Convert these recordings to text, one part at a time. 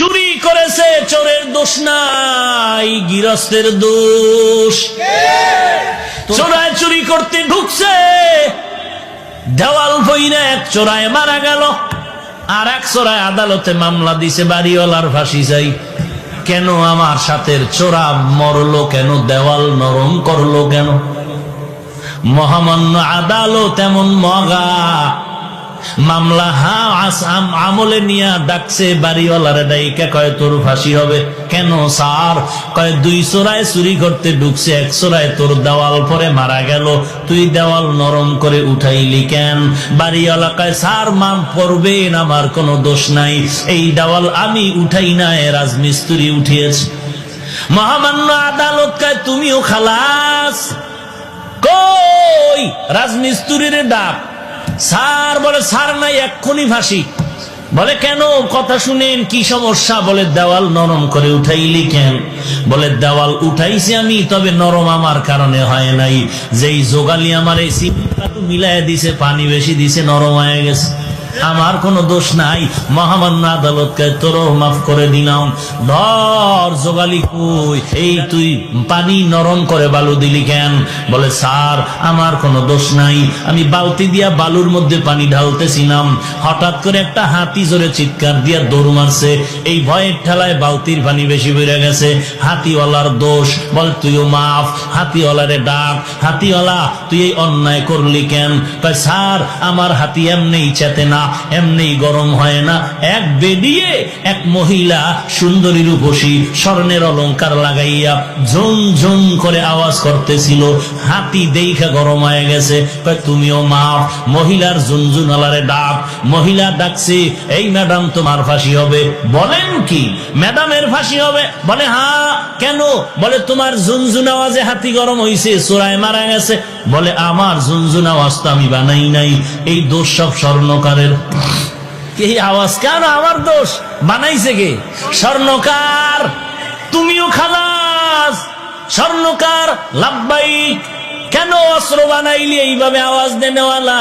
চুরি করেছে, চোরের দোষ নাই, গৃহস্থের দোষ। চোরায় চুরি করতে ঢুকছে, দেওয়াল বইরা এক চোরায় মারা গেল, আর এক চোরায় আদালতে মামলা দিছে, বাড়িওয়ালার ফাঁসি চাই। কেন আমার সাথে চোরা মরলো কেন, দেওয়াল নরম করলো কেন? মহামান্য আদালত এমন মগা, মামলা আমলে নিয়া ডাকছে, বাড়িওয়ালারে ডাইকা কয় তোর ফাঁসি হবে। কেন স্যার? কয় দুই চোরায় চুরি করতে ঢুকছে, এক চোরায় তোর দেওয়াল পরে মারা গেল, তুই দেওয়াল নরম করে উঠাইলি কেন? বাড়িওয়ালা কয় স্যার মান পড়বেন, আমার কোনো দোষ নাই, এই দেওয়াল আমি উঠাই নাই, রাজমিস্ত্রি উঠিয়েছে। মহামান্য আদালত কয় তুমিও খালাস। কই রাজমিস্ত্রির ডাক। স্যার বলে স্যার নাই, এক্ষুনি ফাঁসি। বলে কেন? কথা শুনেন, কি সমস্যা? বলে দেওয়াল নরম করে উঠাইলি কেন? বলে দেওয়াল উঠাইছি আমি, তবে নরম আমার কারণে হয় নাই, যেই যোগালি আমার এই সিমেন্ট মিলাই দিছে, পানি বেশি দিছে, নরম হয়ে গেছে, আমার কোনো দোষ নাই। মহামান্য আদালতকে তোরও মাফ করে দিলাম। ধর যোগালি কই, এই তুই পানি নরম করে বালু দিলি কেন? বলে স্যার আমার কোনো দোষ নাই, আমি বালতি দিয়া বালুর মধ্যে পানি ঢালতেছিলাম, হঠাৎ করে একটা হাতি জোরে চিৎকার দিয়া দৌড় মারছে, এই ভয়ের ঠেলায় বালতির পানি বেশি বেড়ে গেছে, হাতিওয়ালার দোষ। বল তুইও মাফ। হাতিওয়ালারে ডাক, হাতিওয়ালা তুই এই অন্যায় করলি কেন? কয় স্যার আমার হাতি এমনি চেতে না, এমনি গরম হয় না, এক বেডিয়ে এক মহিলা সুন্দরী রূপসী স্বর্ণের অলংকার লাগাইয়া ঝুম ঝুম করে আওয়াজ করতেছিল, হাতি দেখা গরম হয়ে গেছে। তুমিও মাফ। মহিলার ঝুনঝুনালারে ডাক, মহিলা ডাকছে, এই ম্যাডাম তোমার ফাঁসি হবে। বলেন কি ম্যাডামের ফাঁসি হবে? বলে হ্যাঁ। কেন? বলে তোমার ঝুনঝুন আওয়াজে হাতি গরম হইছে, চোরায় মারা গেছে। বলে আমার ঝুনঝুন আওয়াজ তো আমি বানাই নাই, এই দোষ সব স্বর্ণকারের। এই আওয়াজ কেন আমার দোষ? বানাইছে কে? স্বর্ণকার। তুমিও খালাস। স্বর্ণকার লাভবাইক। কেন অস্ত্র বানাইলি এইভাবে আওয়াজ দেনেওয়ালা?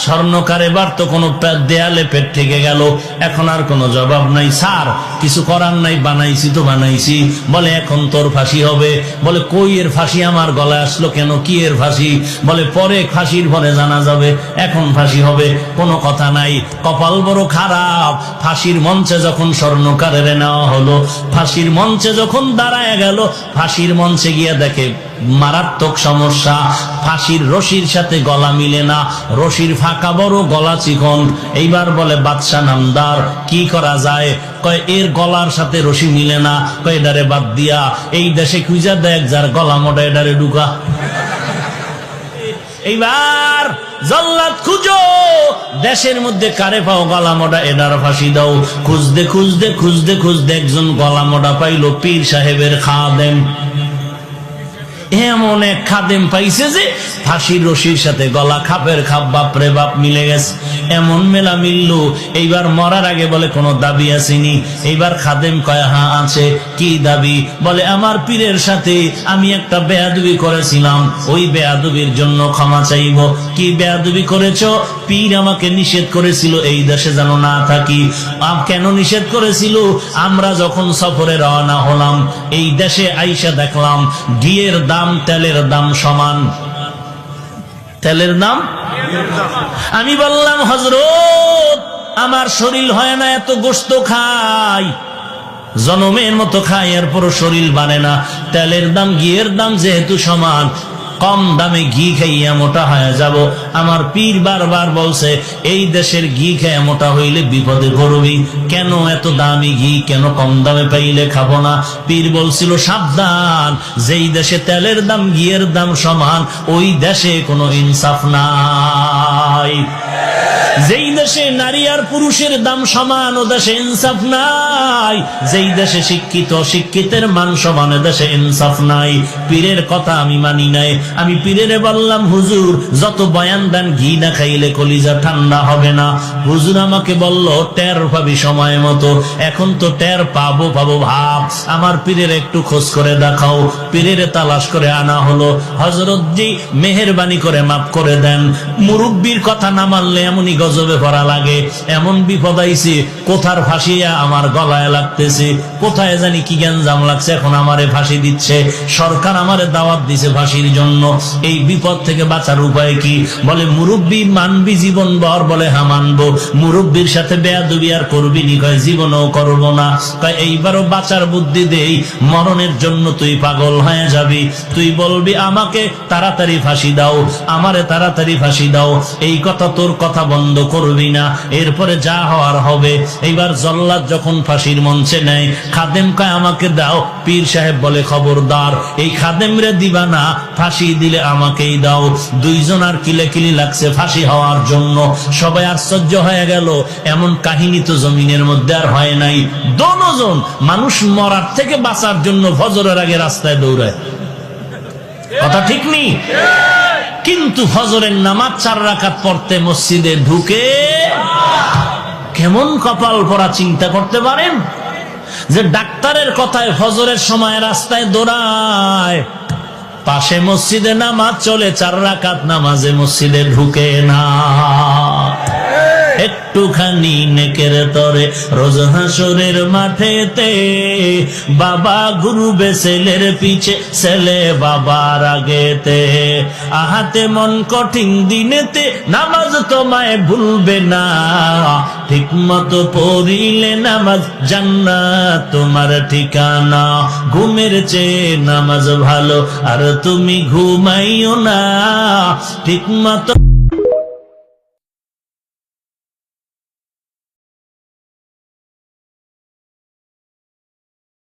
স্বর্ণকার এবার তো কোনো দেয়ালে পেট থেকে গেল, এখন আর কোনো জবাব নাই। স্যার কিছু করার নাই, বানাইছি তো বানাইছি। বলে এখন তোর ফাঁসি হবে। বলে কই এর ফাঁসি আমার গলায় আসলো কেন? কি এর ফাঁসি? বলে পরে ফাঁসির পরে জানা যাবে, এখন ফাঁসি হবে। কোনো কথা নাই। কপাল বড় খারাপ, ফাঁসির মঞ্চে যখন স্বর্ণকারের নেওয়া হলো, ফাঁসির মঞ্চে যখন দাঁড়ায় গেল, ফাঁসির মঞ্চে গিয়ে দেখে মারাত্মক সমস্যা, ফাঁসির রশির সাথে গলা মিলে না, রশির ফাঁকা বড়, গলা চিকন। এইবার বলে বাদশা নামদার কি করা যায়? কয় এর গলার সাথে রশি মিলে না, কয় এডারে বাদ দিয়া এই দেশে খুঁজা দেখ যার গলা মোটা, এডারে ঢুকা। এইবার জল্লাদ খুঁজো, দেশের মধ্যে কারে পাও গলা মোটা, এডার ফাঁসি দাও। খুঁজতে খুঁজতে খুঁজতে খুঁজতে একজন গলা মোটা পাইল, পীর সাহেবের খাদেম। এমন এক খাদেম পাইছে যে ফাঁসির রশির সাথে গলা খাপের খাপ, বাপরে বাপ মিলে গেছে। এমন মেলা মিলল, এইবার মরার আগে বলে কোনো দাবি আসেনি? এইবার খাদেম কয় হ্যাঁ আছে। কি দাবি? বলে আমার পীরের সাথে আমি একটা বেয়াদবি করেছিলাম, ওই বেয়াদবির জন্য ক্ষমা চাইব। কি বেয়াদবি করেছ? পীর আমাকে নিষেধ করেছিল এই দেশে যেন না থাকি। কেন নিষেধ করেছিল? আমরা যখন সফরে রওনা হলাম, এই দেশে আইসা দেখলাম ঘিয়ের দাম তেলের দাম সমান। তেলের দাম? আমি বললাম হযরত আমার শরীর হয় না, এত গোশত খাই, জনমের মতো খাই, এরপরও শরীর বাড়ে না। তেলের দাম ঘিয়ের দাম যেহেতু সমান, কম দামে ঘি খাইয়া মোটা হয়ে যাব। আমার পীর বারবার বলছে এই দেশের ঘি খেয়ে মোটা হইলে বিপদে পড়বি, কেন এত দামি ঘি কেন কম দামে পাইলে খাবো না? পীর বলছিল সাবধান, যেই দেশে তেলের দাম ঘিয়ের দাম সমান, ওই দেশে কোনো ইনসাফ নাই। যেই দেশে নারী আর পুরুষের দাম সমান, ও দেশে ইনসাফ নাই। যেই দেশে শিক্ষিত শিক্ষিতের মান সমান, দেশে ইনসাফ নাই। পীরের কথা আমি মানি নাই। আমি পীরেরে বললাম, হুজুর যত বয়ান দেন ঘি না খাইলে কলিজা ঠান্ডা হবে না। হুজুর আমাকে বলল, টের পাবি সময় মতো। এখন তো টের পাবো ভাব। আমার পীরের একটু খোঁজ করে দেখাও। পীরের তালাশ করে আনা হলো। হযরত জি মেহেরবানি করে মাফ করে দেন। মুরব্বির কথা না মানলে এমনই গজবে পড়া লাগে। এমন বিপদ আইছে, কোথার ফাঁসিয়া আমার গলায় লাগতেছে, কোথায় জানি কি গ্যাঞ্জাম লাগছে, এখন আমারে ফাঁসি দিচ্ছে। সরকার আমারে দাওয়াত দিছে ফাঁসির জন্য। এই বিপদ থেকে বাঁচার উপায় কি? বলে মুরব্বি মানবি জীবন ভর? বলে হ্যাঁ মানবো। মুরব্বির সাথে বেয়াদবি আর করবি নি? কয় জীবনও করবো না। কয় এইবারও বাঁচার বুদ্ধি দেই, মরণের জন্য তুই পাগল হয়ে যাবি। তুই বলবি আমাকে তাড়াতাড়ি ফাঁসি দাও, আমারে তাড়াতাড়ি ফাঁসি দাও। এই কথা তোর কথা বন্ধ করবি না, এরপরে যা হওয়ার হবে। এইবার জল্লাদ যখন ফাঁসির মঞ্চে নেয়, খাদেম কয় আমাকে দাও। পীর সাহেব বলে খবরদার, এই খাদেম রে দিবা না, ফাঁসি দিলে আমাকেই দাও। দুইজন আর কিলেকিলি লাগছে ফাঁসি হওয়ার জন্য। সবাই আশ্চর্য হয়ে গেল, এমন কাহিনী তো জমিনের মধ্যে আর হয় নাই। দোনোজন মানুষ মরার থেকে বাঁচার জন্য ফজরের আগে রাস্তায় দৌড়ায়। কথা ঠিক নেই? কিন্তু ফজরের নামাজ 4 রাকাত পড়তে মসজিদে ঢুকে কেমন কপাল পরা চিন্তা করতে পারেন? যে ডাক্তারের কথায় ফজরের সময় রাস্তায় দৌড়ায়, পাশে মসজিদে নামাজ চলে, 4 রাকাত নামাজে মসজিদে ঢুকে না। একটুখানি নেকের তরে রোজ হাসরের মাঠেতে বাবা ঘুরবে ছেলের পিছে, ছেলে বাবার আগেতে। আহাতে মন কঠিন দিনেতে নামাজ তোমায় ভুলবে না, ঠিক মতো পড়িলে নামাজ জান্নাত তোমার ঠিকানা। ঘুমের চেয়ে নামাজ ভালো, আর তুমি ঘুমাইও না ঠিক মতো।